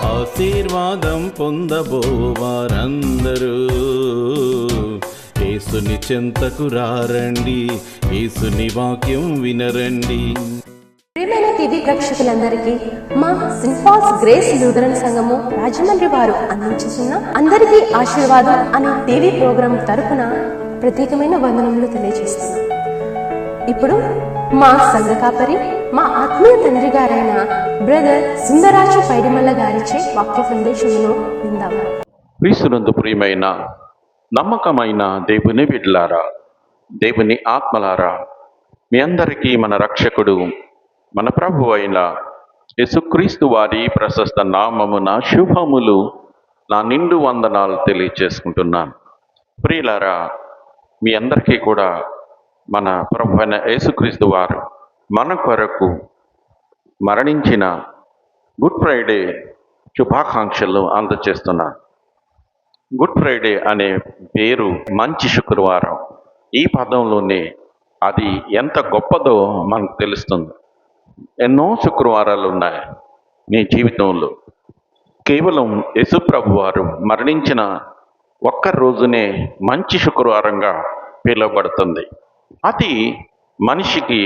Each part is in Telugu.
ఆశీర్వాదం పొందబోవారందరూ యేసుని చెంతకు రారండి, యేసుని వాక్యం వినరండి. ప్రియమైన టీవీ ప్రేక్షకులందరికీ మా సింఫాస్ గ్రేస్ లూథరన్ సంఘము రాజమండ్రి వారు అందించుతున్న అందరికీ ఆశీర్వాదం అనే టీవీ ప్రోగ్రాం తరపున ప్రత్యేకమైన వందనములు తెలియజేస్తున్నాం. ఇప్పుడు మా సంఘ కాపరి, మా ఆత్మీయ తండ్రి గారైన బ్రదర్ సుందరాజు పైడిమల్ల గారిచే వాక్య సందేశమును విందాం. క్రీస్తునందు ప్రియమైన నమ్మకమైన దేవుని బిడ్డలారా, దేవుని ఆత్మలారా, మీ అందరికీ మన రక్షకుడు, మన ప్రభు అయిన యేసుక్రీస్తు వారి ప్రశస్త నామమున శుభములు, నా నిండు వందనాలు తెలియచేసుకుంటున్నాను. ప్రియులారా, మీ అందరికీ కూడా మన ప్రభు అయిన యేసుక్రీస్తు వారు మన కొరకు మరణించిన గుడ్ ఫ్రైడే శుభాకాంక్షలు అందజేస్తున్నాను. గుడ్ ఫ్రైడే అనే పేరు మంచి శుక్రవారం. ఈ పదంలోనే అది ఎంత గొప్పదో మనకు తెలుస్తుంది. ఎన్నో శుక్రవారాలు ఉన్నాయి మీ జీవితంలో. కేవలం యేసుప్రభు వారు మరణించిన ఒక్క రోజునే మంచి శుక్రవారంగా పిలువబడుతుంది. అది మనిషికి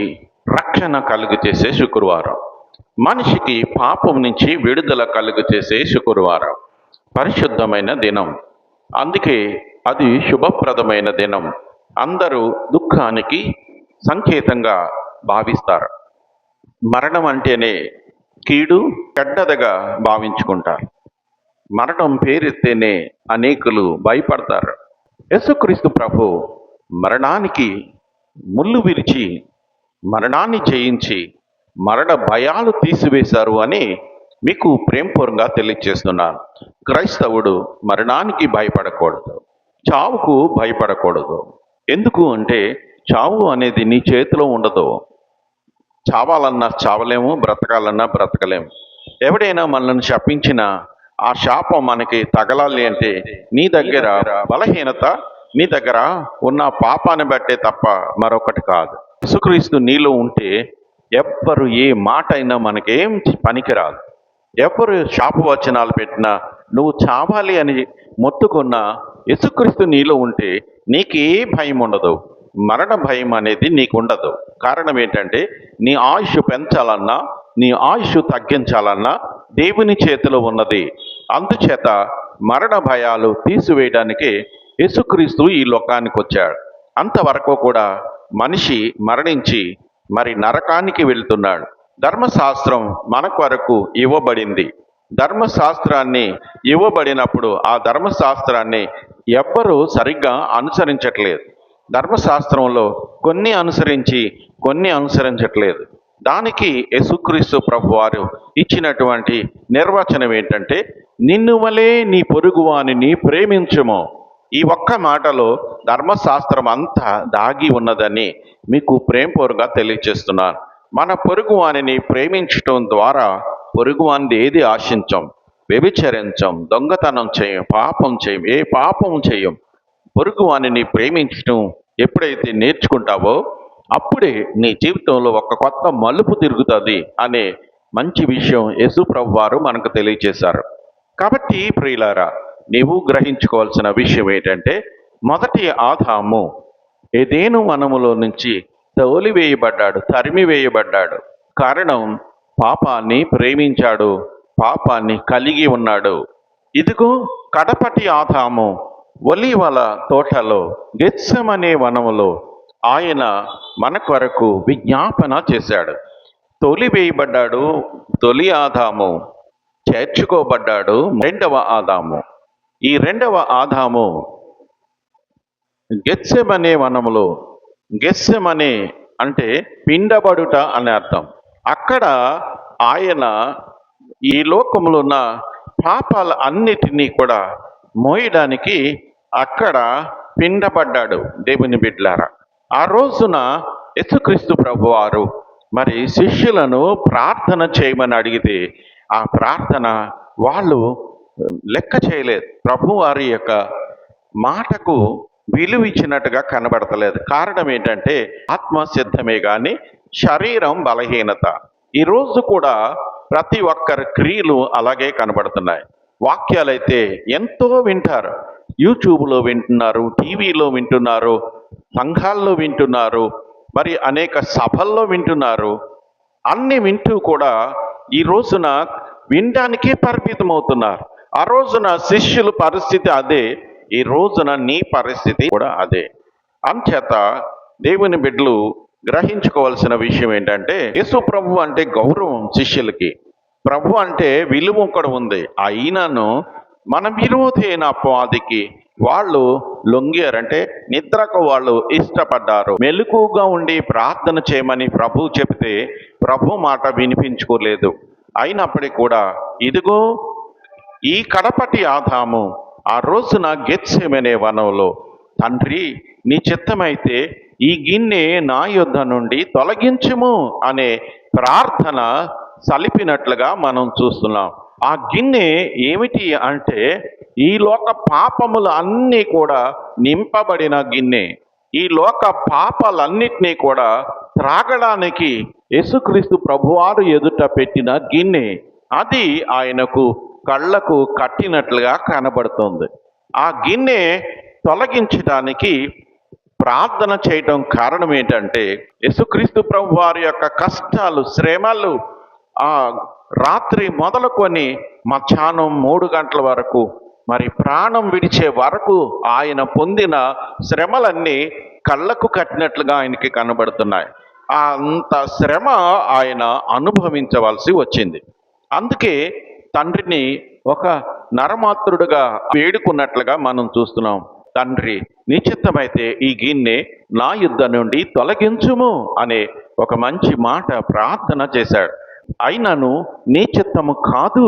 రక్షణ కలుగు చేసే శుక్రవారం, మనిషికి పాపం నుంచి విడుదల కలుగు చేసే శుక్రవారం, పరిశుద్ధమైన దినం. అందుకే అది శుభప్రదమైన దినం. అందరూ దుఃఖానికి సంకేతంగా భావిస్తారు. మరణం అంటేనే కీడు, చెడ్డదగా భావించుకుంటారు. మరణం పేరెత్తేనే అనేకులు భయపడతారు. యేసుక్రీస్తు ప్రభు మరణానికి ముళ్ళు విరిచి, మరణాన్ని జయించి, మరణ భయాలు తీసివేశారు అని మీకు ప్రేమపూర్వకంగా తెలియజేస్తున్నాను. క్రైస్తవుడు మరణానికి భయపడకూడదు, చావుకు భయపడకూడదు. ఎందుకు అంటే చావు అనేది నీ చేతిలో ఉండదు. చావాలన్నా చావలేము, బ్రతకాలన్నా బ్రతకలేము. ఎవడైనా మనల్ని శపించినా ఆ శాపం మనకి తగలాలి అంటే నీ దగ్గర బలహీనత, నీ దగ్గర ఉన్న పాపాన్ని బట్టే తప్ప మరొకటి కాదు. యేసుక్రీస్తు నీలో ఉంటే ఎవ్వరు ఏ మాట అయినా మనకేం పనికిరాదు. ఎవరు శాపవచనాలు పెట్టినా, నువ్వు చావాలి అని మొత్తుకున్న యేసుక్రీస్తు నీలో ఉంటే నీకే భయం ఉండదు. మరణ భయం అనేది నీకు ఉండదు. కారణం ఏంటంటే నీ ఆయుష్ పెంచాలన్నా, నీ ఆయుష్ తగ్గించాలన్నా దేవుని చేతిలో ఉన్నది. అందుచేత మరణ భయాలు తీసివేయడానికి యేసుక్రీస్తు ఈ లోకానికి వచ్చాడు. అంతవరకు కూడా మనిషి మరణించి మరి నరకానికి వెళ్తున్నాడు. ధర్మశాస్త్రం మన కొరకు ఇవ్వబడింది. ధర్మశాస్త్రాన్ని ఇవ్వబడినప్పుడు ఆ ధర్మశాస్త్రాన్ని ఎవ్వరూ సరిగ్గా అనుసరించట్లేదు. ధర్మశాస్త్రంలో కొన్ని అనుసరించి కొన్ని అనుసరించట్లేదు. దానికి యేసుక్రీస్తు ప్రభు వారు ఇచ్చినటువంటి నిర్వచనం ఏంటంటే, నిన్ను వలే నీ పొరుగువానిని ప్రేమించుము. ఈ ఒక్క మాటలో ధర్మశాస్త్రం అంతా దాగి ఉన్నదని మీకు ప్రేమపూర్వకంగా తెలియజేస్తున్నాను. మన పొరుగువానిని ప్రేమించటం ద్వారా పొరుగువానిది ఏది ఆశించం, వ్యభిచరించం, దొంగతనం చేయం, పాపం చేయం, ఏ పాపం చేయం. పొరుగువానిని ప్రేమించటం ఎప్పుడైతే నేర్చుకుంటావో అప్పుడే నీ జీవితంలో ఒక కొత్త మలుపు తిరుగుతుంది అనే మంచి విషయం యేసు ప్రభు వారు మనకు తెలియజేశారు. కాబట్టి ప్రియులారా, నీవు గ్రహించుకోవాల్సిన విషయం ఏంటంటే, మొదటి ఆదాము ఏదేను వనములో నుంచి తోలివేయబడ్డాడు, తరిమివేయబడ్డాడు. కారణం పాపాన్ని ప్రేమించాడు, పాపాన్ని కలిగి ఉన్నాడు. ఇదిగో కడపటి ఆదాము ఒలీవల తోటలో, గెత్సెమనే వనములో ఆయన మన కొరకు విజ్ఞాపన చేశాడు. తోలివేయబడ్డాడు తొలి ఆదాము, చేర్చుకోబడ్డాడు రెండవ ఆదాము. ఈ రెండవ ఆదాము గెత్సెమనే వనములో, గెత్సెమనే అంటే పిండబడుట అని అర్థం. అక్కడ ఆయన ఈ లోకంలో ఉన్న పాపాల అన్నిటినీ కూడా మోయడానికి అక్కడ పిండబడ్డాడు. దేవుని బిడ్డలారా, ఆ రోజున యేసుక్రీస్తు ప్రభు వారు మరి శిష్యులను ప్రార్థన చేయమని అడిగితే ఆ ప్రార్థన వాళ్ళు లెక్క చేయలేదు. ప్రభు వారి యొక్క మాటకు విలువ ఇచ్చినట్టుగా కనబడతలేదు. కారణం ఏంటంటే ఆత్మ సిద్ధమే కానీ శరీరం బలహీనత. ఈరోజు కూడా ప్రతి ఒక్కరి క్రియలు అలాగే కనబడుతున్నాయి. వాక్యాలైతే ఎంతో వింటారు. యూట్యూబ్లో వింటున్నారు, టీవీలో వింటున్నారు, సంఘాల్లో వింటున్నారు, మరి అనేక సభల్లో వింటున్నారు. అన్ని వింటూ కూడా ఈ రోజున వినడానికే పరిమితం అవుతున్నారు. ఆ రోజున శిష్యుల పరిస్థితి అదే, ఈ రోజున నీ పరిస్థితి కూడా అదే. అంచేత దేవుని బిడ్డలు గ్రహించుకోవాల్సిన విషయం ఏంటంటే, యేసు ప్రభు అంటే గౌరవం శిష్యులకి, ప్రభు అంటే విలువ కూడా ఉంది. అయినను మన విరోధైన అపవాదికి వాళ్ళు లొంగారంటే నిద్రకు వాళ్ళు ఇష్టపడ్డారు. మెలకుగా ఉండి ప్రార్థన చేయమని ప్రభు చెబితే ప్రభు మాట వినిపించుకోలేదు. అయినప్పటికీ కూడా ఇదిగో ఈ కడపటి ఆదాము ఆ రోజున గెత్సెమనే వనంలో, తండ్రి నీ చిత్తమైతే ఈ గిన్నె నా యొద్ద నుండి తొలగించుము అనే ప్రార్థన సలిపినట్లుగా మనం చూస్తున్నాం. ఆ గిన్నె ఏమిటి అంటే ఈ లోక పాపములు అన్నీ కూడా నింపబడిన గిన్నె. ఈ లోక పాపాలన్నిటినీ కూడా త్రాగడానికి యేసుక్రీస్తు ప్రభువారు ఎదుట పెట్టిన గిన్నె. అది ఆయనకు కళ్ళకు కట్టినట్లుగా కనబడుతుంది. ఆ గిన్నె తొలగించడానికి ప్రార్థన చేయటం కారణం ఏంటంటే, యేసుక్రీస్తు ప్రభు వారి యొక్క కష్టాలు, శ్రమలు ఆ రాత్రి మొదలుకొని మధ్యాహ్నం 3 గంటల వరకు, మరి ప్రాణం విడిచే వరకు ఆయన పొందిన శ్రమలన్నీ కళ్ళకు కట్టినట్లుగా ఆయనకి కనబడుతున్నాయి. అంత శ్రమ ఆయన అనుభవించవలసి వచ్చింది. అందుకే తండ్రిని ఒక నరమాత్రుడుగా వేడుకున్నట్లుగా మనం చూస్తున్నాం. తండ్రి నీ చిత్తమైతే ఈ గిన్నె నా యుద్ధ నుండి తొలగించుము అనే ఒక మంచి మాట ప్రార్థన చేశాడు. అయినను నీ చిత్తము కాదు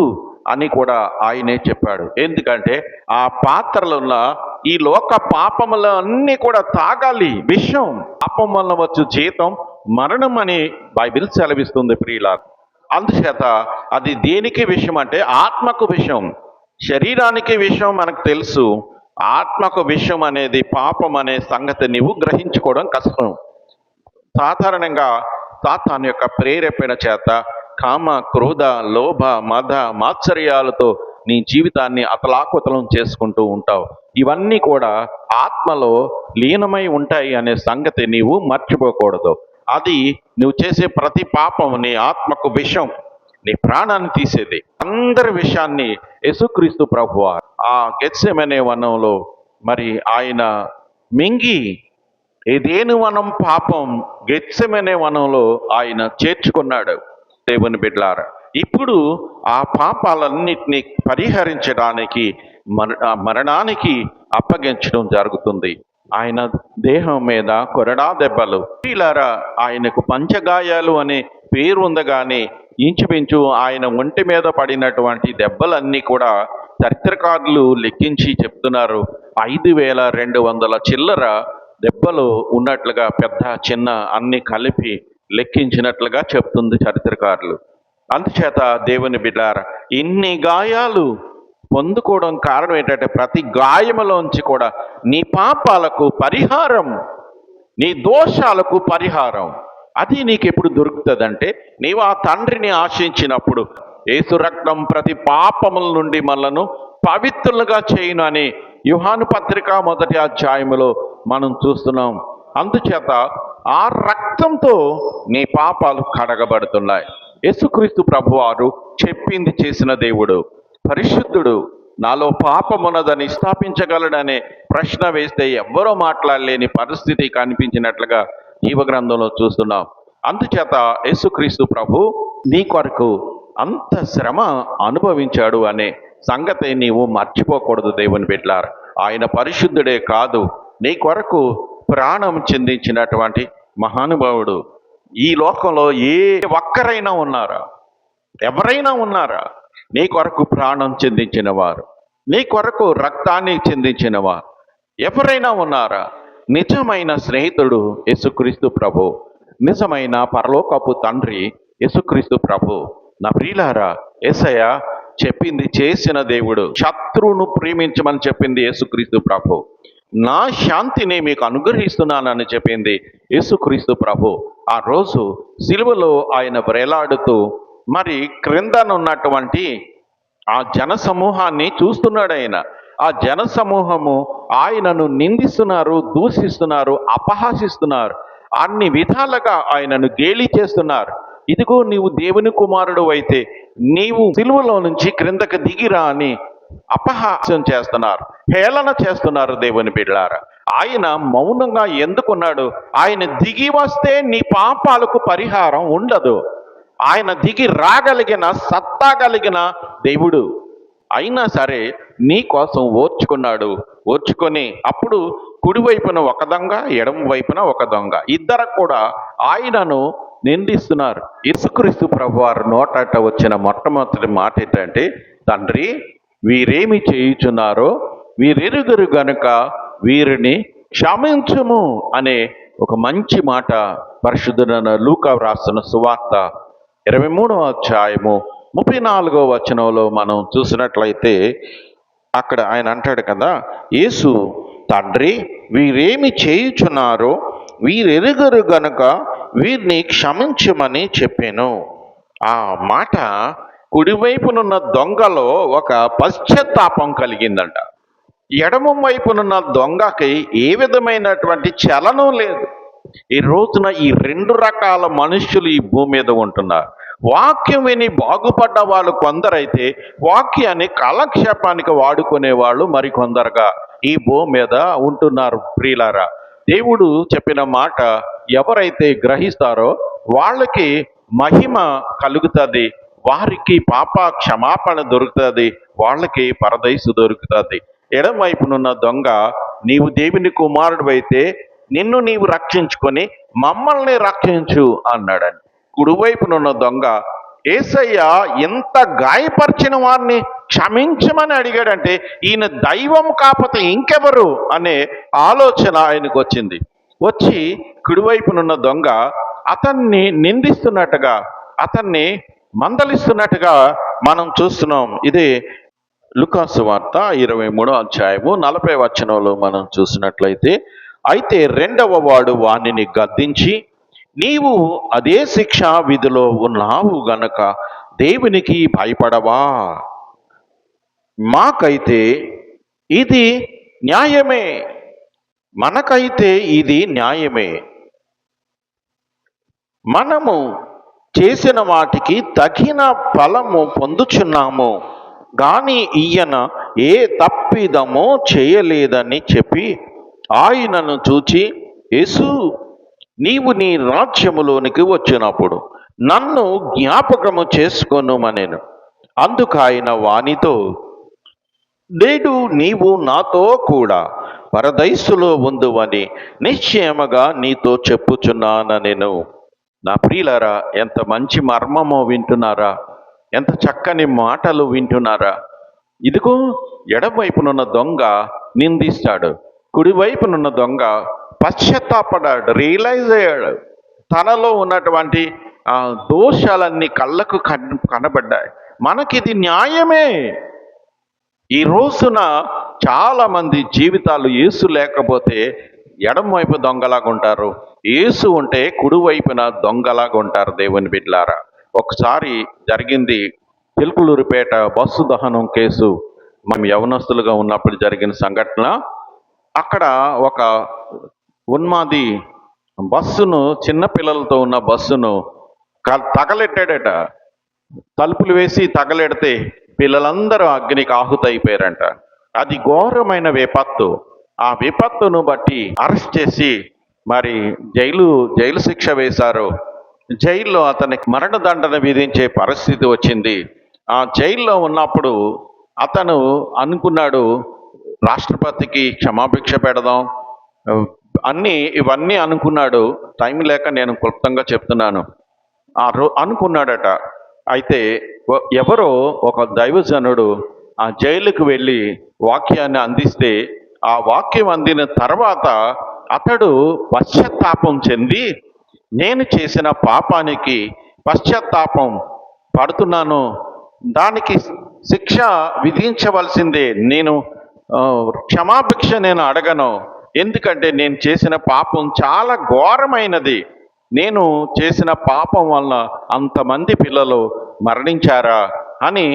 అని కూడా ఆయనే చెప్పాడు. ఎందుకంటే ఆ పాత్రలో ఉన్న ఈ లోక పాపములు అన్నీ కూడా తాగాలి. విషం, పాపం వల్ల వచ్చు జీతం మరణం అని బైబిల్ సెలవిస్తుంది ప్రియులారా. అందుచేత అది దేనికి విషయం అంటే ఆత్మకు విషయం. శరీరానికి విషయం మనకు తెలుసు, ఆత్మకు విషయం అనేది పాపం అనే సంగతి నీవు గ్రహించుకోవడం కష్టం. సాధారణంగా సాతాను యొక్క ప్రేరేపణ చేత కామ, క్రోధ, లోభ, మద, మాత్సర్యాలతో నీ జీవితాన్ని అతలాకుతలం చేసుకుంటూ ఉంటావు. ఇవన్నీ కూడా ఆత్మలో లీనమై ఉంటాయి అనే సంగతి నీవు మర్చిపోకూడదు. అది నువ్వు చేసే ప్రతి పాపం నీ ఆత్మకు విషం, నీ ప్రాణాన్ని తీసేది. అందరి విషయాన్ని యేసుక్రీస్తు ప్రభువారు ఆ గెత్సెమనే వనంలో మరి ఆయన మింగి, ఏదేను వనం పాపం గెత్సెమనే వనంలో ఆయన చేర్చుకున్నాడు. దేవుని బిడ్డలారా, ఇప్పుడు ఆ పాపాలన్నిటినీ పరిహరించడానికి మరణానికి అప్పగించడం జరుగుతుంది. ఆయన దేహం మీద కొరడా దెబ్బలు, వీళ్ళారా ఆయనకు పంచగాయాలు అనే పేరు ఉంది, కానీ ఇంచుమించు ఆయన ఒంటి మీద పడినటువంటి దెబ్బలన్నీ కూడా చరిత్రకారులు లెక్కించి చెప్తున్నారు 5200 చిల్లర దెబ్బలు ఉన్నట్లుగా, పెద్ద చిన్న అన్ని కలిపి లెక్కించినట్లుగా చెప్తుంది చరిత్రకారులు. అందుచేత దేవుని బిడ్డారా, ఇన్ని గాయాలు పొందుకోవడం కారణం ఏంటంటే ప్రతి గాయములోంచి కూడా నీ పాపాలకు పరిహారం, నీ దోషాలకు పరిహారం. అది నీకు ఎప్పుడు దొరుకుతుందంటే నీవు ఆ తండ్రిని ఆశించినప్పుడు. యేసు రక్తం ప్రతి పాపముల నుండి మనలను పవిత్రులుగా చేయును అని యోహాను పత్రిక 1వ అధ్యాయములో మనం చూస్తున్నాం. అందుచేత ఆ రక్తంతో నీ పాపాలు కడగబడుతున్నాయి. యేసుక్రీస్తు ప్రభువారు చెప్పింది చేసిన దేవుడు, పరిశుద్ధుడు, నాలో పాపమున్నదని స్థాపించగలడనే ప్రశ్న వేస్తే ఎవ్వరూ మాట్లాడలేని పరిస్థితి కనిపించినట్లుగా జీవగ్రంథంలో చూస్తున్నాం. అందుచేత యేసుక్రీస్తు ప్రభు నీ కొరకు అంత శ్రమ అనుభవించాడు అనే సంగతి నీవు మర్చిపోకూడదు. దేవుని బిడ్డలారా, ఆయన పరిశుద్ధుడే కాదు, నీ కొరకు ప్రాణం చెందించినటువంటి మహానుభావుడు. ఈ లోకంలో ఏ ఒక్కరైనా ఉన్నారా? ఎవరైనా ఉన్నారా? నీ కొరకు ప్రాణం చెందించిన వారు, నీ కొరకు రక్తాన్ని చెందించిన వారు ఎవరైనా ఉన్నారా? నిజమైన స్నేహితుడు యేసుక్రీస్తు ప్రభు, నిజమైన పరలోకపు తండ్రి యేసుక్రీస్తు ప్రభు. నా ప్రియులారా, యేసయ్య చెప్పింది చేసిన దేవుడు. శత్రువును ప్రేమించమని చెప్పింది యేసుక్రీస్తు ప్రభు. నా శాంతిని మీకు అనుగ్రహిస్తున్నానని చెప్పింది యేసుక్రీస్తు ప్రభు. ఆ రోజు సిలువలో ఆయన వేలాడుతూ మరి క్రిందనున్నటువంటి ఆ జన సమూహాన్ని చూస్తున్నాడు ఆయన. ఆ జన సమూహము ఆయనను నిందిస్తున్నారు, దూషిస్తున్నారు, అపహాసిస్తున్నారు, అన్ని విధాలుగా ఆయనను గేలి చేస్తున్నారు. ఇదిగో నీవు దేవుని కుమారుడు అయితే నీవు సిలువలో నుంచి క్రిందకి దిగిరా అని అపహాస్యం చేస్తున్నారు, హేళన చేస్తున్నారు. దేవుని బిడ్డలారా, ఆయన మౌనంగా ఎందుకున్నాడు? ఆయన దిగి వస్తే నీ పాపాలకు పరిహారం ఉండదు. ఆయన దిగి రాగలిగిన సత్తా కలిగిన దేవుడు అయినా సరే నీ కోసం ఓర్చుకున్నాడు. ఓర్చుకొని అప్పుడు కుడివైపున ఒక దొంగ, ఎడమ వైపున ఒక దొంగ, ఇద్దరు కూడా ఆయనను నిందిస్తున్నారు. యేసుక్రీస్తు ప్రభువారు నోటట వచ్చిన మొట్టమొదటి మాట ఏంటంటే, తండ్రి వీరేమి చేయుచున్నారో వీరెరుగరు గనుక వీరిని క్షమించుము అనే ఒక మంచి మాట పరిశుద్ధుడైన లూకా వ్రాసిన సువార్త 23వ అధ్యాయము 34వ వచనంలో మనం చూసినట్లయితే అక్కడ ఆయన అంటాడు కదా, యేసు తండ్రి వీరేమి చేయుచున్నారో వీరెరుగరు గనుక వీరిని క్షమించమని చెప్పాను. ఆ మాట కుడివైపునున్న దొంగలో ఒక పశ్చాత్తాపం కలిగిందంట. ఎడమ వైపునున్న దొంగకి ఏ విధమైనటువంటి చలనం లేదు. ఈ రోజున ఈ రెండు రకాల మనుష్యులు ఈ భూమి మీద ఉంటున్నారు. వాక్యం విని బాగుపడ్డ వాళ్ళు కొందరైతే వాక్యాన్ని కాలక్షేపానికి వాడుకునే వాళ్ళు మరికొందరుగా ఈ భూమి మీద ఉంటున్నారు. ప్రియులారా, దేవుడు చెప్పిన మాట ఎవరైతే గ్రహిస్తారో వాళ్ళకి మహిమ కలుగుతుంది, వారికి పాప క్షమాపణ దొరుకుతుంది, వాళ్ళకి పరదైసు దొరుకుతుంది. ఎడమ వైపునున్న దొంగ నీవు దేవుని కుమారుడు అయితే నిన్ను నీవు రక్షించుకొని మమ్మల్ని రక్షించు అన్నాడని. కుడివైపునున్న దొంగ యేసయ్య ఎంత గాయపరిచిన వారిని క్షమించమని అడిగాడంటే ఈయన దైవం కాకపోతే ఇంకెవరు అనే ఆలోచన ఆయనకు వచ్చింది. వచ్చి కుడివైపునున్న దొంగ అతన్ని నిందిస్తున్నట్టుగా, అతన్ని మందలిస్తున్నట్టుగా మనం చూస్తున్నాం. ఇది లూకాసు వార్త 23వ అధ్యాయము 40వ వచనంలో మనం చూసినట్లయితే, అయితే రెండవ వాడు వానిని గద్దించి, నీవు అదే శిక్షా విధిలో ఉన్నావు గనక దేవునికి భయపడవా? మాకైతే ఇది న్యాయమే, మనకైతే ఇది న్యాయమే, మనము చేసిన వాటికి తగిన ఫలము పొందుచున్నాము, గాని ఈయన ఏ తప్పిదమో చేయలేదని చెప్పి ఆయనను చూచి, యేసు నీవు నీ రాజ్యములోనికి వచ్చినప్పుడు నన్ను జ్ఞాపకము చేసుకొనుమనెను. అందుకు ఆయన వానితో, నేడు నీవు నాతో కూడా పరదైసులో ఉందువని నిశ్చయముగా నీతో చెప్పుచున్నానెను. నా ప్రియులారా, ఎంత మంచి మర్మమో వింటున్నారా? ఎంత చక్కని మాటలు వింటున్నారా? ఇదిగో ఎడమవైపునున్న దొంగ నిందిస్తాడు, కుడివైపునున్న దొంగ పశ్చాత్తాపడ్డాడు, రియలైజ్ అయ్యాడు. తనలో ఉన్నటువంటి దోషాలన్నీ కళ్ళకు కనబడ్డాయి. మనకిది న్యాయమే. ఈ రోజున చాలా మంది జీవితాలు యేసు లేకపోతే ఎడమవైపు దొంగలాగా ఉంటారు, యేసు ఉంటే కుడివైపున దొంగలాగా ఉంటారు. దేవుని బిడ్డలారా, ఒకసారి జరిగింది చిలుకలూరిపేట బస్సు దహనం కేసు. మనం యవనస్తులుగా ఉన్నప్పుడు జరిగిన సంఘటన. అక్కడ ఒక ఉన్మాది బస్సును, చిన్న పిల్లలతో ఉన్న బస్సును తగలెట్టాడట. తలుపులు వేసి తగలెడితే పిల్లలందరూ అగ్నికి ఆహుతైపోయారంట. అది ఘోరమైన విపత్తు. ఆ విపత్తును బట్టి అరెస్ట్ చేసి మరి జైలు శిక్ష వేశారు. జైల్లో అతనికి మరణదండన విధించే పరిస్థితి వచ్చింది. ఆ జైల్లో ఉన్నప్పుడు అతను అనుకున్నాడు, రాష్ట్రపతికి క్షమాభిక్ష పెడదాం, ఇవన్నీ అనుకున్నాడు. టైం లేక నేను క్లుప్తంగా చెప్తున్నాను. అనుకున్నాడట. అయితే ఎవరో ఒక దైవజనుడు ఆ జైలుకు వెళ్ళి వాక్యాన్ని అందిస్తే, ఆ వాక్యం అందిన తర్వాత అతడు పశ్చాత్తాపం చెంది, నేను చేసిన పాపానికి పశ్చాత్తాపం పడుతున్నాను, దానికి శిక్ష విధించవలసిందే, నేను క్షమాభిక్ష నేను అడగను, ఎందుకంటే నేను చేసిన పాపం చాలా ఘోరమైనది, నేను చేసిన పాపం వలన అంతమంది పిల్లలు మరణించారా అని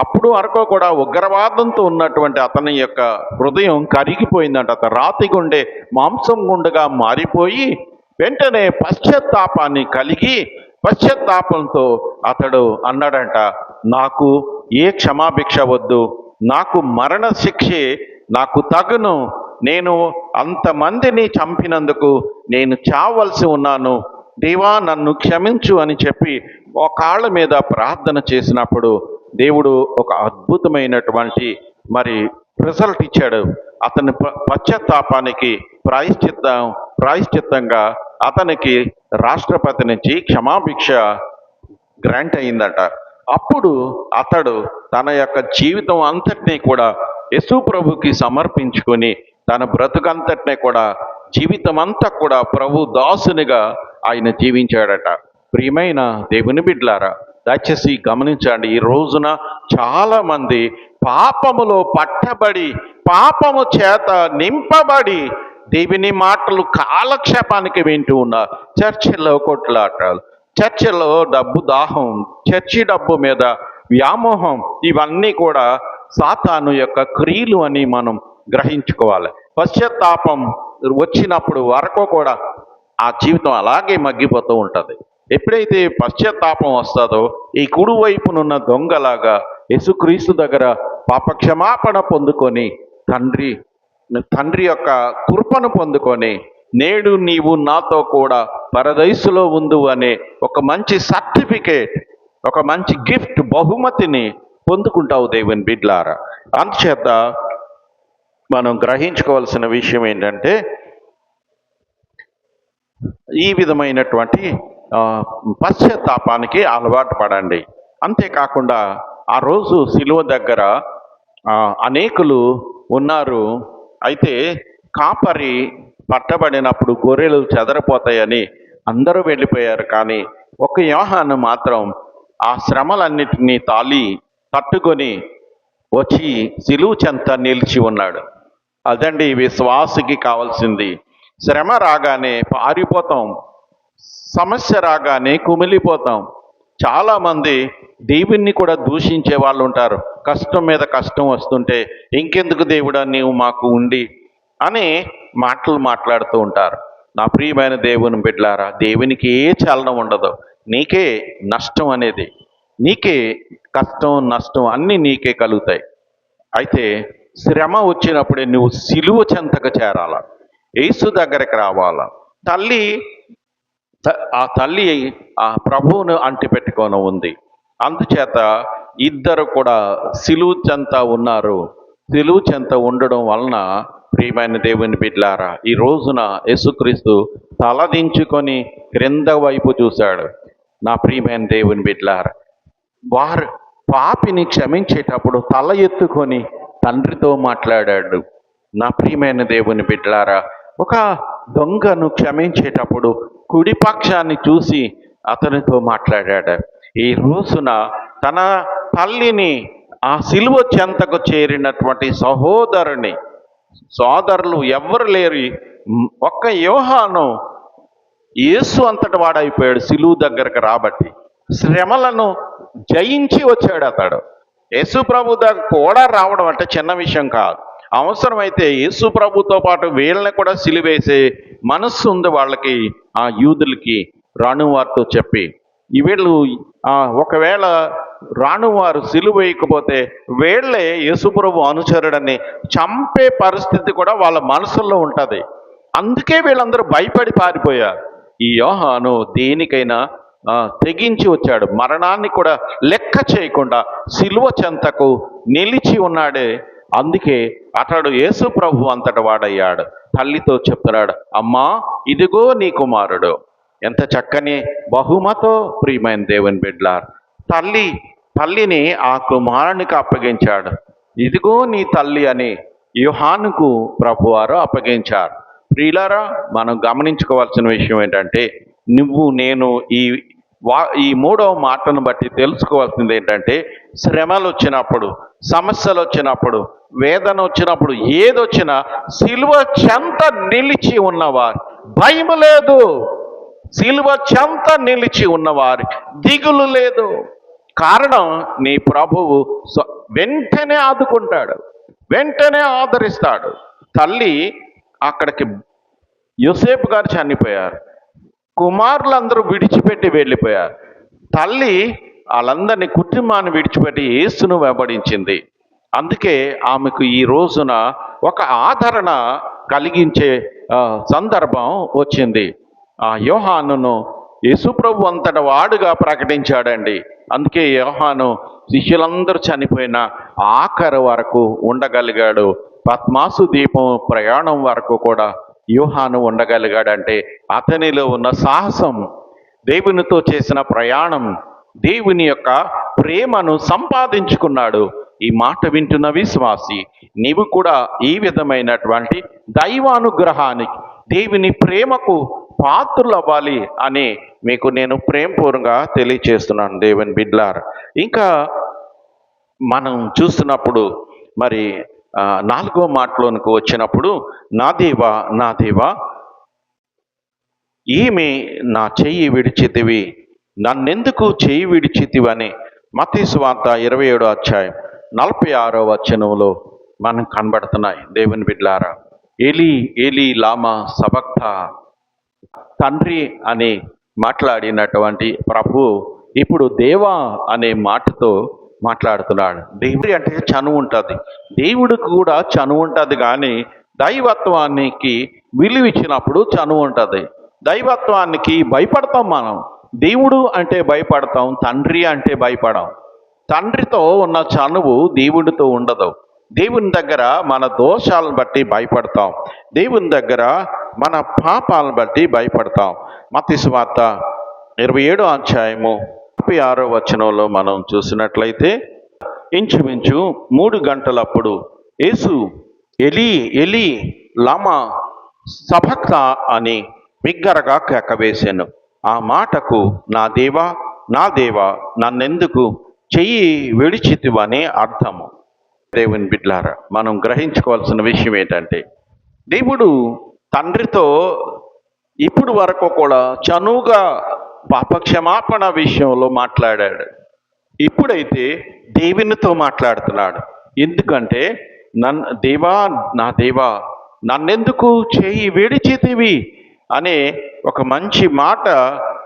అప్పుడు వరకు కూడా ఉగ్రవాదంతో ఉన్నటువంటి అతని యొక్క హృదయం కరిగిపోయిందంట. అతను రాతి గుండె మాంసం గుండెగా మారిపోయి వెంటనే పశ్చాత్తాపాన్ని కలిగి పశ్చాత్తాపంతో అతడు అన్నాడంట, నాకు ఏ క్షమాభిక్ష వద్దు, నాకు మరణ శిక్షే నాకు తగును, నేను అంతమందిని చంపినందుకు నేను చావలసి ఉన్నాను, దేవా నన్ను క్షమించు అని చెప్పి ఒక కాళ్ళ మీద ప్రార్థన చేసినప్పుడు దేవుడు ఒక అద్భుతమైనటువంటి మరి రిజల్ట్ ఇచ్చాడు. అతని పశ్చాత్తాపానికి ప్రాయశ్చిత్తంగా అతనికి రాష్ట్రపతి నుంచి క్షమాభిక్ష గ్రాంట్ అయిందట. అప్పుడు అతడు తన యొక్క జీవితం అంతటినీ కూడా యేసు ప్రభుకి సమర్పించుకొని తన బ్రతుకంతటినీ కూడా జీవితం అంతా కూడా ప్రభు దాసునిగా ఆయన జీవించాడట. ప్రియమైన దేవుని బిడ్డలారా, దయచేసి గమనించండి, ఈ రోజున చాలా మంది పాపములో పట్టబడి పాపము చేత నింపబడి దేవుని మాటలు కాలక్షేపానికి వింటూ ఉన్నారు. చర్చిలో కొట్లాటాలు, చర్చిలో డబ్బు దాహం, చర్చి డబ్బు మీద వ్యామోహం, ఇవన్నీ కూడా సాతాను యొక్క క్రియలు అని మనం గ్రహించుకోవాలి. పశ్చాత్తాపం వచ్చినప్పుడు వరకు కూడా ఆ జీవితం అలాగే మగ్గిపోతూ ఉంటుంది. ఎప్పుడైతే పశ్చాత్తాపం వస్తుందో ఈ కుడి వైపునున్న దొంగలాగా యేసుక్రీస్తు దగ్గర పాపక్షమాపణ పొందుకొని తండ్రి యొక్క కృపను పొందుకొని నేడు నీవు నాతో కూడా పరదైసులో ఉండు అనే ఒక మంచి సర్టిఫికేట్, ఒక మంచి గిఫ్ట్, బహుమతిని పొందుకుంటావు దేవుని బిడ్డలారా. అందుచేత మనం గ్రహించుకోవాల్సిన విషయం ఏంటంటే ఈ విధమైనటువంటి పశ్చాత్తాపానికి అలవాటు పడండి. అంతేకాకుండా ఆ రోజు శిలువ దగ్గర అనేకులు ఉన్నారు. అయితే కాపరి పట్టబడినప్పుడు గొర్రెలు చెదరపోతాయని అందరూ వెళ్ళిపోయారు. కానీ ఒక యోహాను మాత్రం ఆ శ్రమలన్నిటినీ తట్టుకొని వచ్చి శిలువ చెంత నిలిచి ఉన్నాడు. అదండి విశ్వాసికి కావాల్సింది. శ్రమ రాగానే పారిపోతాం, సమస్య రాగానే కుమిలిపోతాం. చాలామంది దేవుణ్ణి కూడా దూషించే వాళ్ళు ఉంటారు. కష్టం మీద కష్టం వస్తుంటే ఇంకెందుకు దేవుడా నీవు మాకు ఉండి అని మాటలు మాట్లాడుతూ ఉంటారు. నా ప్రియమైన దేవుని బిడ్డలారా, దేవునికి ఏ చలనం ఉండదు. నీకే నష్టం అనేది, నీకే కష్టం నష్టం అన్నీ నీకే కలుగుతాయి. అయితే శ్రమ వచ్చినప్పుడే నువ్వు సిలువ చెంతకు చేరాల, యేసు దగ్గరికి రావాల. ఆ తల్లి ఆ ప్రభువును అంటిపెట్టుకొని ఉంది. అందుచేత ఇద్దరు కూడా సిలువ చెంత ఉన్నారు. సిలువ చెంత ఉండడం వలన ప్రియమైన దేవుని బిడ్డలారా, ఈ రోజున యేసుక్రీస్తు తలదించుకొని క్రింద వైపు చూశాడు. నా ప్రియమైన దేవుని బిడ్డలారా, వారు పాపిని క్షమించేటప్పుడు తల ఎత్తుకొని తండ్రితో మాట్లాడాడు. నా ప్రియమైన దేవుని బిడ్డలారా, ఒక దొంగను క్షమించేటప్పుడు కుడి పక్షాన్ని చూసి అతనితో మాట్లాడాడు. ఈ రోజున తన తల్లిని ఆ సిలువ చెంతకు చేరినటువంటి సోదరులు ఎవ్వరు లేరు. ఒక్క యోహాను యేసు అంతటి వాడైపోయాడు సిలువ దగ్గరకు రాబట్టి. శ్రమలను జయించి వచ్చాడు అతడు. యేసు ప్రభు దగ్గర కూడా రావడం అంటే చిన్న విషయం కాదు. అవసరమైతే యేసు ప్రభుతో పాటు వీళ్ళని కూడా సిలువేసే మనస్సు ఉంది వాళ్ళకి, ఆ యూదులకి. రాణువారితో చెప్పి వీళ్ళు ఒకవేళ రాణువారు సిలువ వేయకపోతే వీళ్ళే యేసుప్రభు అనుచరుడని చంపే పరిస్థితి కూడా వాళ్ళ మనసుల్లో ఉంటుంది. అందుకే వీళ్ళందరూ భయపడి పారిపోయారు. ఈ యోహాను దేనికైనా తెగించి వచ్చాడు. మరణాన్ని కూడా లెక్క చేయకుండా సిలువ చెంతకు నిలిచి ఉన్నాడే. అందుకే అతడు యేసు ప్రభు అంతటి వాడయ్యాడు. తల్లితో చెప్తున్నాడు, అమ్మా ఇదిగో నీ కుమారుడు. ఎంత చక్కని బహుమతో ప్రియమైన దేవుని బిడ్డలారా. తల్లిని ఆ కుమారునికి అప్పగించాడు. ఇదిగో నీ తల్లి అని యోహానుకు ప్రభువారు అప్పగించారు. ప్రియులారా, మనం గమనించుకోవాల్సిన విషయం ఏంటంటే, నేను ఈ మూడవ మాటను బట్టి తెలుసుకోవాల్సింది ఏంటంటే, శ్రమలు వచ్చినప్పుడు, సమస్యలు వచ్చినప్పుడు, వేదన వచ్చినప్పుడు, ఏదొచ్చినా సిలువ చెంత నిలిచి ఉన్నవారు భయం లేదు. సిలువ చెంత నిలిచి ఉన్నవారు దిగులు లేదు. కారణం నీ ప్రభువు వెంటనే ఆదుకుంటాడు, వెంటనే ఆదరిస్తాడు. తల్లి అక్కడికి యోసేపు గారు చనిపోయారు, కుమారులందరూ విడిచిపెట్టి వెళ్ళిపోయారు. తల్లి వాళ్ళందరినీ కుటుంబాన్ని విడిచిపెట్టి యేసును వెంబడించింది. అందుకే ఆమెకు ఈ రోజున ఒక ఆదరణ కలిగించే సందర్భం వచ్చింది. ఆ యోహానును యేసుప్రభు అంతట వాడుగా ప్రకటించాడండి. అందుకే యోహాను శిష్యులందరూ చనిపోయిన ఆఖరి వరకు ఉండగలిగాడు. పద్మాసు దీపం ప్రయాణం వరకు కూడా యోహాను ఉండగలిగాడంటే అతనిలో ఉన్న సాహసం, దేవునితో చేసిన ప్రయాణం, దేవుని యొక్క ప్రేమను సంపాదించుకున్నాడు. ఈ మాట వింటున్న విశ్వాసి, నీవు కూడా ఈ విధమైనటువంటి దైవానుగ్రహానికి, దేవుని ప్రేమకు పాత్రులు అవ్వాలి అని మీకు నేను ప్రేమపూర్వకంగా తెలియచేస్తున్నాను దేవుని బిడ్డలారా. ఇంకా మనం చూస్తున్నప్పుడు మరి 4వ మాటలోనికి వచ్చినప్పుడు, నా దేవా నా దేవా ఈమె నా చెయ్యి విడిచితివి, నన్నెందుకు చెయ్యి విడిచితివని మత్తయి సువార్త 27వ అధ్యాయం 46వ వచనంలో మనం కనబడుతున్నాయి దేవుని బిడ్డలారా. ఏలీ ఏలీ లామా సబక్తా, తండ్రి అని మాట్లాడినటువంటి ప్రభు ఇప్పుడు దేవా అనే మాటతో మాట్లాడుతున్నాడు. దేవుడి అంటే చనువు ఉంటుంది, దేవుడికి కూడా చనువు ఉంటుంది. కానీ దైవత్వానికి విలువ ఇచ్చినప్పుడు చనువు ఉంటుంది. దైవత్వానికి భయపడతాం మనం. దేవుడు అంటే భయపడతాం, తండ్రి అంటే భయపడం. తండ్రితో ఉన్న చనువు దేవుడితో ఉండదు. దేవుని దగ్గర మన దోషాలను బట్టి భయపడతాం, దేవుని దగ్గర మన పాపాలను బట్టి భయపడతాం. మత్తయి సువార్త 27వ అధ్యాయము 36వ వచనంలో మనం చూసినట్లయితే, ఇంచుమించు 3 గంటలప్పుడు యేసు ఎలీ ఎలీ లామా సబక్తా అని బిగ్గరగా కేకవేశాను. ఆ మాటకు నా దేవా నా దేవా నన్నెందుకు చెయ్యి విడిచితివనే అర్థము. దేవుని బిడ్డలారా, మనం గ్రహించుకోవాల్సిన విషయం ఏంటంటే, దేవుడు తండ్రితో ఇప్పుడు వరకు కూడా చనువుగా పాపక్షమాపణ విషయంలో మాట్లాడాడు. ఇప్పుడైతే దేవునితో మాట్లాడుతున్నాడు. ఎందుకంటే దేవా నా దేవా నన్నెందుకు చెయ్యి విడిచితివి అనే ఒక మంచి మాట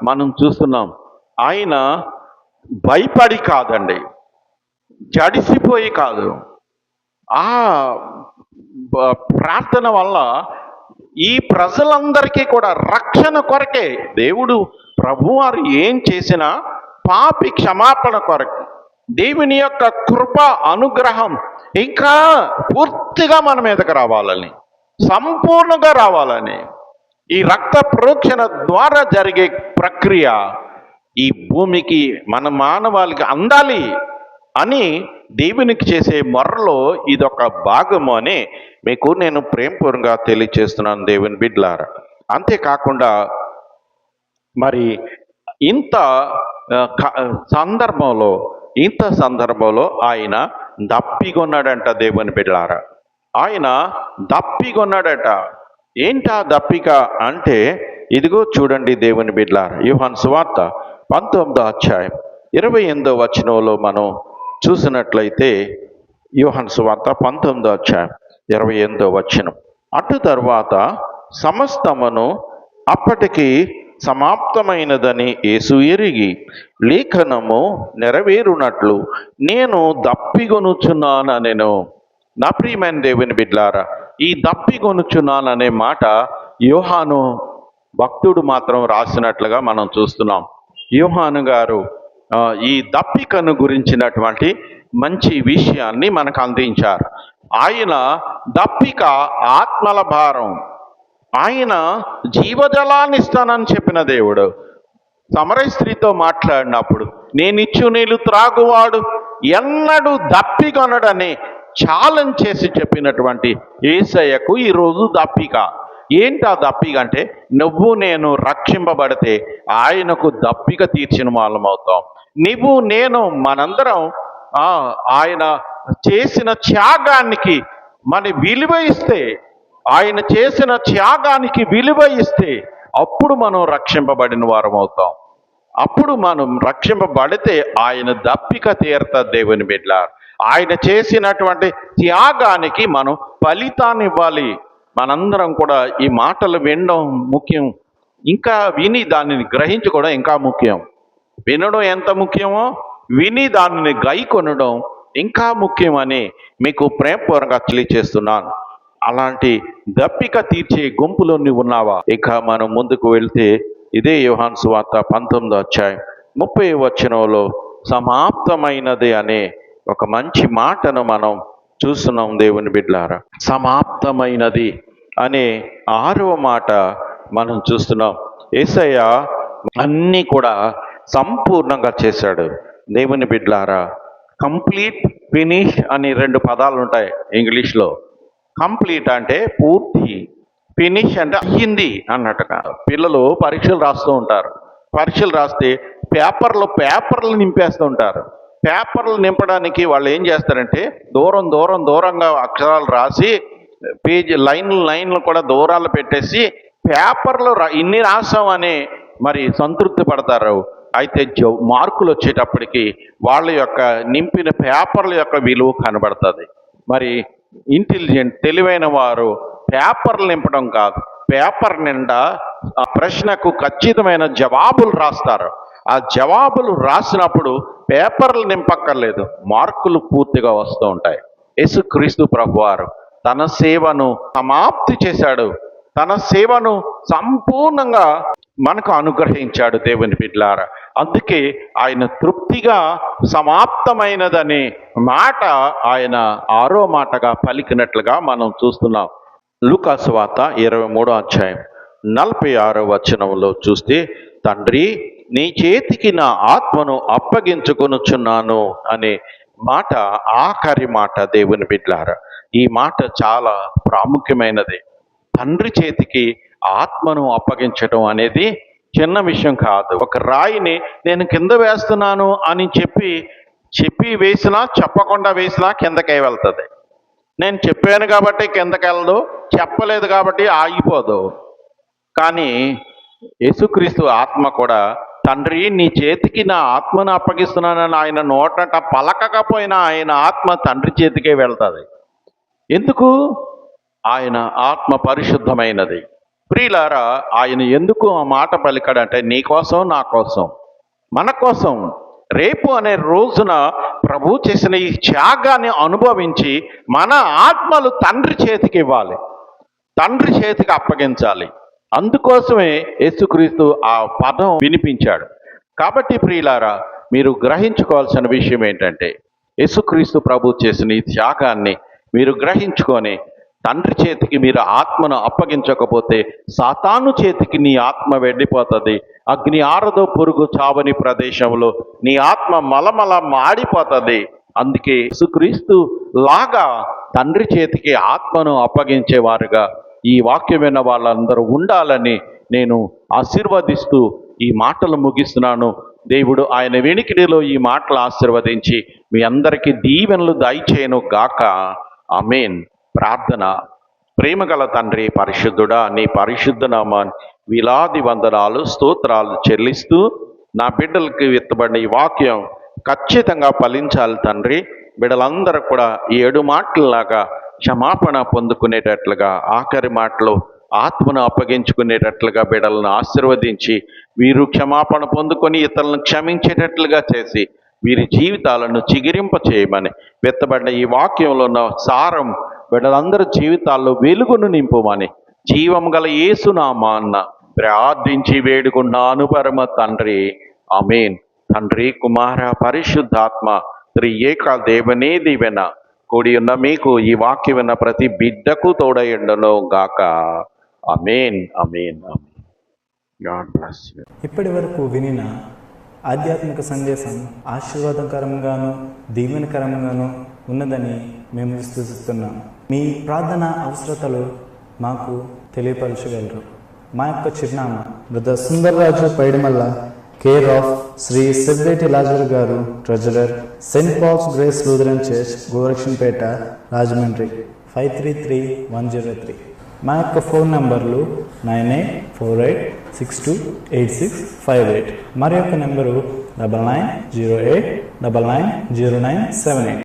మనం చూస్తున్నాం. ఆయన భయపడి కాదండి, జడిసిపోయి కాదు, ఆ ప్రార్థన వల్ల ఈ ప్రజలందరికీ కూడా రక్షణ కొరకే దేవుడు ప్రభువారు ఏం చేసినా పాపి క్షమాపణ కొరకు, దేవుని యొక్క కృప అనుగ్రహం ఇంకా పూర్తిగా మన మీదకి రావాలని, సంపూర్ణంగా రావాలని, ఈ రక్త ప్రోక్షణ ద్వారా జరిగే ప్రక్రియ ఈ భూమికి మన మానవాళికి అందాలి అని దేవునికి చేసే మొర్రలో ఇదొక భాగము అని మీకు నేను ప్రేమపూర్వకంగా తెలియచేస్తున్నాను దేవుని బిడ్డలారా. అంతేకాకుండా మరి ఇంత సందర్భంలో ఆయన దప్పికొన్నాడంట దేవుని బిడ్డలారా. ఆయన దప్పికొన్నాడట. ఏంటా దప్పిక అంటే, ఇదిగో చూడండి దేవుని బిడ్డలారా, యోహాను సువార్త 19వ అధ్యాయం 28వ వచనంలో మనం చూసినట్లయితే, యోహాను సువార్త 19వ అధ్యాయం 28వ వచనం, అటు తరువాత సమస్తమును అప్పటికి సమాప్తమైనదని యేసు ఎరిగి లేఖనము నెరవేరునట్లు నేను దప్పిగొనుచున్నానెను. నా ప్రియమైన దేవుని బిడ్డలారా, ఈ దప్పిగొనుచున్నాననే మాట యోహాను భక్తుడు మాత్రం రాసినట్లుగా మనం చూస్తున్నాం. యోహాను గారు ఈ దప్పికను గురించినటువంటి మంచి విషయాన్ని మనకు అందించారు. ఆయన దప్పిక ఆత్మల భారం, ఆయన జీవజలాన్ని ఇస్తానని చెప్పిన దేవుడు. సమరయ స్త్రీతో మాట్లాడినప్పుడు నేనిచ్చు నీళ్ళు త్రాగువాడు ఎన్నడూ దప్పికొనడని ఛాలెంజ్ చేసి చెప్పినటువంటి యేసయ్యకు ఈరోజు దప్పిక. ఏంటా దప్పిక అంటే, నువ్వు నేను రక్షింపబడితే ఆయనకు దప్పిక తీర్చిన వాళ్ళం అవుతాం. నువ్వు నేను మనందరం ఆయన చేసిన త్యాగానికి మన విలువ ఇస్తే, ఆయన చేసిన త్యాగానికి విలువ ఇస్తే అప్పుడు మనం రక్షింపబడిన వారం అవుతాం. అప్పుడు మనం రక్షింపబడితే ఆయన దప్పిక తీరుతుంది దేవుని బిడ్డలారా. ఆయన చేసినటువంటి త్యాగానికి మనం ఫలితాన్ని ఇవ్వాలి. మనందరం కూడా ఈ మాటలు వినడం ముఖ్యం, ఇంకా విని దానిని గ్రహించుకోవడం ఇంకా ముఖ్యం. వినడం ఎంత ముఖ్యమో విని దానిని గైకొనడం ఇంకా ముఖ్యమని మీకు ప్రేమపూర్వకంగా తెలియచేస్తున్నాను. అలాంటి దప్పిక తీర్చే గుంపులో నువ్వు ఉన్నావా? ఇక మనం ముందుకు వెళ్తే ఇదే యోహాను సువార్త 19వ అధ్యాయం 30వ వచనంలో సమాప్తమైనది అనే ఒక మంచి మాటను మనం చూస్తున్నాం దేవుని బిడ్డలారా. సమాప్తమైనది అనే 6వ మాట మనం చూస్తున్నాం. యేసయ్య అన్నీ కూడా సంపూర్ణంగా చేశాడు దేవుని బిడ్డలారా. కంప్లీట్, ఫినిష్ అని 2 పదాలు ఉంటాయి ఇంగ్లీష్లో. కంప్లీట్ అంటే పూర్తి, ఫినిష్ అంటే అయ్యింది అన్నట్టుగా. పిల్లలు పరీక్షలు రాస్తూ ఉంటారు. పరీక్షలు రాస్తే పేపర్లు నింపేస్తూ ఉంటారు. పేపర్లు నింపడానికి వాళ్ళు ఏం చేస్తారంటే దూరంగా అక్షరాలు రాసి పేజీ లైన్లు కూడా దూరాలు పెట్టేసి పేపర్లు ఇన్ని రాసామని మరి సంతృప్తి పడతారు. అయితే మార్కులు వచ్చేటప్పటికి వాళ్ళ యొక్క నింపిన పేపర్ల యొక్క విలువ కనబడుతుంది. మరి ఇంటెలిజెంట్, తెలివైన వారు పేపర్లు నింపడం కాదు, పేపర్ నిండా ఆ ప్రశ్నకు ఖచ్చితమైన జవాబులు రాస్తారు. ఆ జవాబులు రాసినప్పుడు పేపర్లు నింపక్కర్లేదు, మార్కులు పూర్తిగా వస్తూ ఉంటాయి. యేసుక్రీస్తు ప్రభువారు తన సేవను సమాప్తి చేశాడు. తన సేవను సంపూర్ణంగా మనకు అనుగ్రహించాడు దేవుని బిడ్డలారా. అందుకే ఆయన తృప్తిగా సమాప్తమైనదనే మాట ఆయన 6వ మాటగా పలికినట్లుగా మనం చూస్తున్నాం. లూకా సువార్త 23వ అధ్యాయం 46వ వచనంలో చూస్తే, తండ్రి నీ చేతికి నా ఆత్మను అప్పగించుకొనుచున్నాను అనే మాట ఆఖరి మాట దేవుని బిడ్డలారా. ఈ మాట చాలా ప్రాముఖ్యమైనది. తండ్రి చేతికి ఆత్మను అప్పగించడం అనేది చిన్న విషయం కాదు. ఒక రాయిని నేను కింద వేస్తున్నాను అని చెప్పి వేసినా, చెప్పకుండా వేసినా కిందకే వెళ్తుంది. నేను చెప్పాను కాబట్టి కిందకి వెళ్ళదు, చెప్పలేదు కాబట్టి ఆగిపోదు. కానీ యేసుక్రీస్తు ఆత్మ కూడా, తండ్రి నీ చేతికి నా ఆత్మను అప్పగిస్తున్నానని ఆయన నోటట పలకకపోయినా ఆయన ఆత్మ తండ్రి చేతికే వెళ్తుంది. ఎందుకు? ఆయన ఆత్మ పరిశుద్ధమైనది. ప్రియులారా, ఆయన ఎందుకు ఆ మాట పలికాడంటే నీ కోసం, నా కోసం, మన కోసం. రేపు అనే రోజున ప్రభు చేసిన ఈ త్యాగాన్ని అనుభవించి మన ఆత్మలు తండ్రి చేతికి ఇవ్వాలి, తండ్రి చేతికి అప్పగించాలి. అందుకోసమే యేసుక్రీస్తు ఆ పదం వినిపించాడు. కాబట్టి ప్రియులారా, మీరు గ్రహించుకోవాల్సిన విషయం ఏంటంటే, యేసుక్రీస్తు ప్రభు చేసిన ఈ త్యాగాన్ని మీరు గ్రహించుకొని తండ్రి చేతికి మీరు ఆత్మను అప్పగించకపోతే సాతాను చేతికి నీ ఆత్మ వెళ్ళిపోతుంది. అగ్ని ఆరదో పురుగు చావని ప్రదేశంలో నీ ఆత్మ మలమల మాడిపోతుంది. అందుకే యేసుక్రీస్తు లాగా తండ్రి చేతికి ఆత్మను అప్పగించేవారుగా ఈ వాక్యం విన్న వాళ్ళందరూ ఉండాలని నేను ఆశీర్వదిస్తూ ఈ మాటలు ముగిస్తున్నాను. దేవుడు ఆయన వెనికిడిలో ఈ మాటలు ఆశీర్వదించి మీ అందరికీ దీవెనలు దయచేయను గాక. ఆమేన్. ప్రార్థన. ప్రేమగల తండ్రి, పరిశుద్ధుడా, నీ పరిశుద్ధ నామాన్ని వేలాది వందనాలు, స్తోత్రాలు చెల్లిస్తూ, నా బిడ్డలకి విత్తబడిన ఈ వాక్యం ఖచ్చితంగా ఫలించాలి తండ్రి. బిడ్డలందరూ కూడా 7 మాటలలాగా క్షమాపణ పొందుకునేటట్లుగా, ఆఖరి మాటలు ఆత్మను అప్పగించుకునేటట్లుగా బిడ్డలను ఆశీర్వదించి వీరు క్షమాపణ పొందుకొని ఇతరులను క్షమించేటట్లుగా చేసి వీరి జీవితాలను చిగిరింప చేయమని, విత్తబడిన ఈ వాక్యంలో ఉన్న సారం బిడ్డలందరి జీవితాల్లో వెలుగును నింపుమని జీవం గల యేసునామాన్న ప్రార్థించి వేడుకున్నాను పరమ తండ్రి. ఆమేన్. తండ్రి, కుమార, పరిశుద్ధాత్మ త్రియేక దేవుని దీవెన కూడి ఉన్న మీకు ఈ వాక్యం విన్న ప్రతి బిడ్డకు తోడయుండును గాక. ఆమేన్. ఆమేన్. ఆమేన్. God bless you. ఇప్పటి వరకు వినిన ఆధ్యాత్మిక సందేశం ఆశీర్వాదకరంగాను దీవెనకరంగాను ఉన్నదని మేము విశ్వసిస్తున్నాం. మీ ప్రార్థన అవసరతలు మాకు తెలియపరచగలరు. మా యొక్క చిరునామా brother Sundarraju Paidimalla, care of Shri Sebbeti Lazar గారు, treasurer, Saint Paul's Grace Lutheran Church, Gorakshanpeta, Rajahmundry 533103. మా యొక్క ఫోన్ నంబర్లు 9848628658. మరి యొక్క నెంబరు 9908990978.